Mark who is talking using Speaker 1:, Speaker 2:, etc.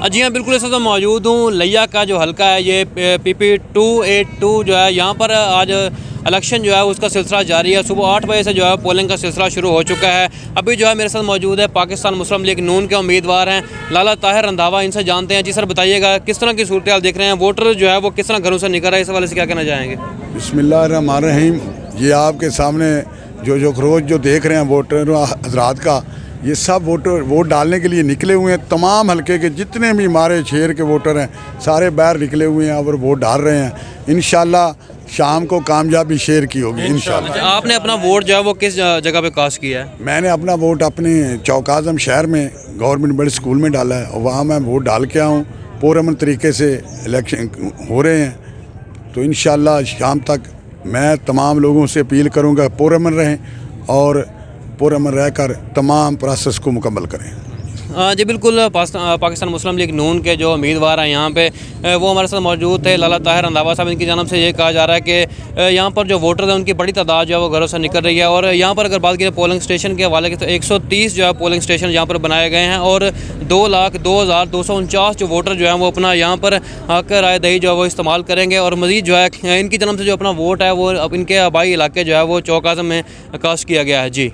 Speaker 1: جی ہاں بالکل، اس وقت موجود ہوں لیا کا جو حلقہ ہے یہ PP282 جو ہے، یہاں پر آج الیکشن جو ہے اس کا سلسلہ جاری ہے۔ صبح 8 بجے سے جو ہے پولنگ کا سلسلہ شروع ہو چکا ہے۔ ابھی جو ہے میرے ساتھ موجود ہے پاکستان مسلم لیگ نون کے امیدوار ہیں لالا طاہر رنداوا، ان سے جانتے ہیں۔ جی سر بتائیے گا کس طرح کی صورتحال دیکھ رہے ہیں، ووٹر جو ہے وہ کس طرح گھروں سے نکل رہا ہے، اس حوالے سے کیا کہنا چاہیں گے؟
Speaker 2: بسم اللہ الرحمن الرحیم۔ یہ آپ کے سامنے جو روز جو دیکھ رہے ہیں ووٹر حضرات کا، یہ سب ووٹر ووٹ ڈالنے کے لیے نکلے ہوئے ہیں۔ تمام حلقے کے جتنے بھی ہمارے شہر کے ووٹر ہیں سارے باہر نکلے ہوئے ہیں اور ووٹ ڈال رہے ہیں۔ انشاءاللہ شام کو کامیابی شہر کی ہوگی انشاءاللہ۔
Speaker 1: آپ نے اپنا ووٹ جو ہے وہ کس جگہ پہ کاسٹ کیا ہے؟
Speaker 2: میں نے اپنا ووٹ اپنے چوک اعظم شہر میں گورنمنٹ بڑے اسکول میں ڈالا ہے، اور وہاں میں ووٹ ڈال کے آؤں۔ پرامن طریقے سے الیکشن ہو رہے ہیں، تو انشاءاللہ شام تک میں تمام لوگوں سے اپیل کروں گا پرامن رہیں اور پرامن رہ کر تمام پروسیس کو مکمل کریں۔
Speaker 1: جی بالکل، پاکستان مسلم لیگ نون کے جو امیدوار ہیں یہاں پہ وہ ہمارے ساتھ موجود تھے لالا طاہر رنداوا صاحب۔ ان کی جانب سے یہ کہا جا رہا ہے کہ یہاں پر جو ووٹر ہیں ان کی بڑی تعداد جو ہے وہ گھروں سے نکل رہی ہے، اور یہاں پر اگر بات کی پولنگ اسٹیشن کے حوالے کے تو 130 جو ہے پولنگ اسٹیشن یہاں پر بنائے گئے ہیں، اور 2,02,249 جو ووٹر جو ہیں وہ اپنا یہاں پر حق رائے دہی جو ہے وہ استعمال کریں گے، اور مزید جو ہے ان کی جانب سے جو اپنا ووٹ ہے وہ ان کے آبائی علاقے جو ہے وہ چوک اعظم میں کاسٹ کیا گیا ہے۔ جی